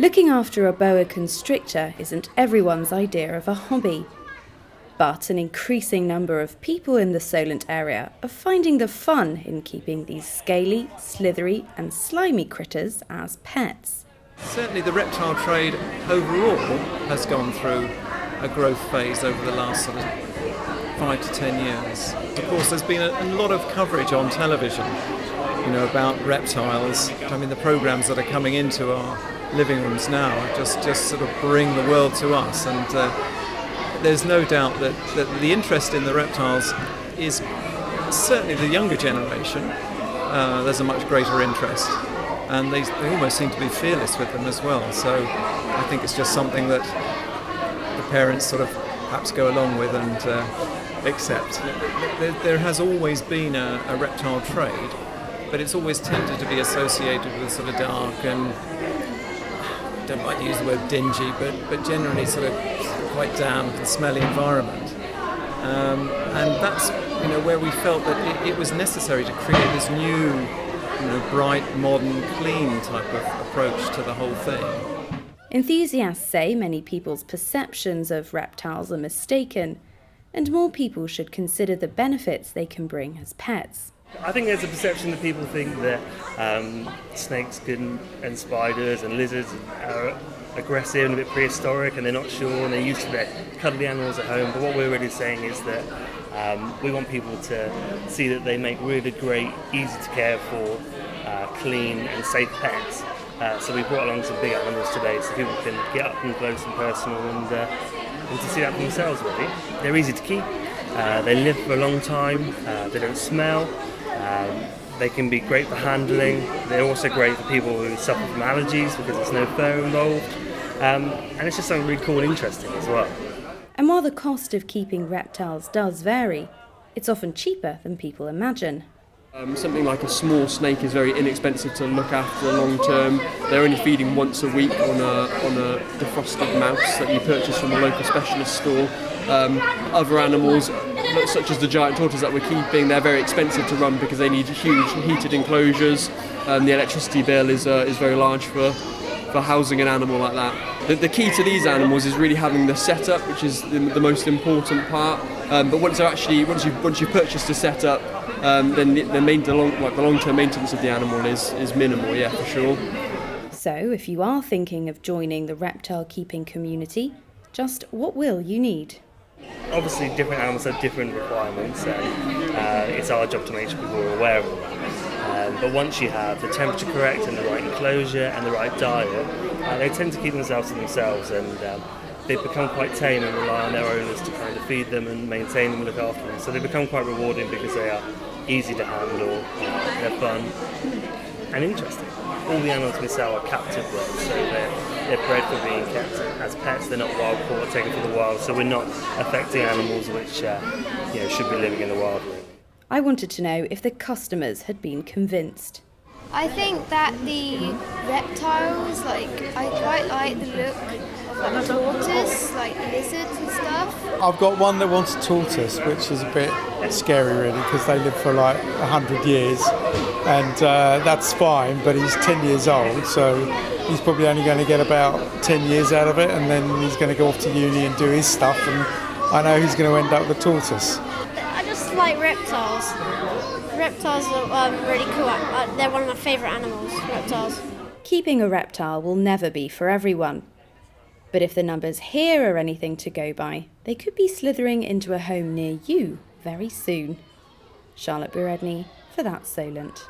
Looking after a boa constrictor isn't everyone's idea of a hobby. But an increasing number of people in the Solent area are finding the fun in keeping these scaly, slithery and slimy critters as pets. Certainly the reptile trade overall has gone through a growth phase over the last sort of 5 to 10 years. Of course, there's been a lot of coverage on television, about reptiles. I mean, the programs that are coming into our living rooms now just sort of bring the world to us, and there's no doubt that the interest in the reptiles is certainly the younger generation. There's a much greater interest, and they almost seem to be fearless with them as well. So I think it's just something that the parents sort of perhaps go along with and accept. There has always been a reptile trade, but it's always tended to be associated with sort of dark and, I don't like to use the word dingy, but generally sort of quite damp and smelly environment. And that's where we felt that it was necessary to create this new, bright, modern, clean type of approach to the whole thing. Enthusiasts say many people's perceptions of reptiles are mistaken, and more people should consider the benefits they can bring as pets. I think there's a perception that people think that snakes and spiders and lizards are aggressive and a bit prehistoric, and they're not sure, and they're used to their cuddly animals at home. But what we're really saying is that we want people to see that they make really great, easy to care for, clean and safe pets. So we brought along some big animals today so people can get up and close and personal and to see that for themselves, really. They're easy to keep, they live for a long time, they don't smell, they can be great for handling. They're also great for people who suffer from allergies because there's no fur involved, and it's just something really cool and interesting as well. And while the cost of keeping reptiles does vary, it's often cheaper than people imagine. Something like a small snake is very inexpensive to look after long term. They're only feeding once a week on a defrosted mouse that you purchase from a local specialist store. Other animals, such as the giant tortoise that we're keeping, they're very expensive to run because they need huge heated enclosures. The electricity bill is very large for housing an animal like that. The key to these animals is really having the setup, which is the most important part. But once you've purchased the setup, then the long-term maintenance of the animal is minimal, yeah, for sure. So if you are thinking of joining the reptile keeping community, just what will you need? Obviously different animals have different requirements, and it's our job to make sure people are aware of them. But once you have the temperature correct and the right enclosure and the right diet, they tend to keep themselves to themselves, and they become quite tame and rely on their owners to kind of feed them and maintain them and look after them. So they become quite rewarding because they are easy to handle, they're fun and interesting. All the animals we sell are captive bred, so they're bred for being kept as pets. They're not wild caught or taken from the wild, so we're not affecting animals which should be living in the wild. I wanted to know if the customers had been convinced. I think that the reptiles, I quite like the look of a tortoise, like lizards and stuff. I've got one that wants a tortoise, which is a bit scary really, because they live for 100 years, and that's fine, but he's 10 years old, so he's probably only going to get about 10 years out of it, and then he's going to go off to uni and do his stuff, and I know he's going to end up with a tortoise. I just like reptiles. Reptiles are really cool. They're one of my favourite animals, reptiles. Keeping a reptile will never be for everyone. But if the numbers here are anything to go by, they could be slithering into a home near you very soon. Briere-Edney for That's Solent.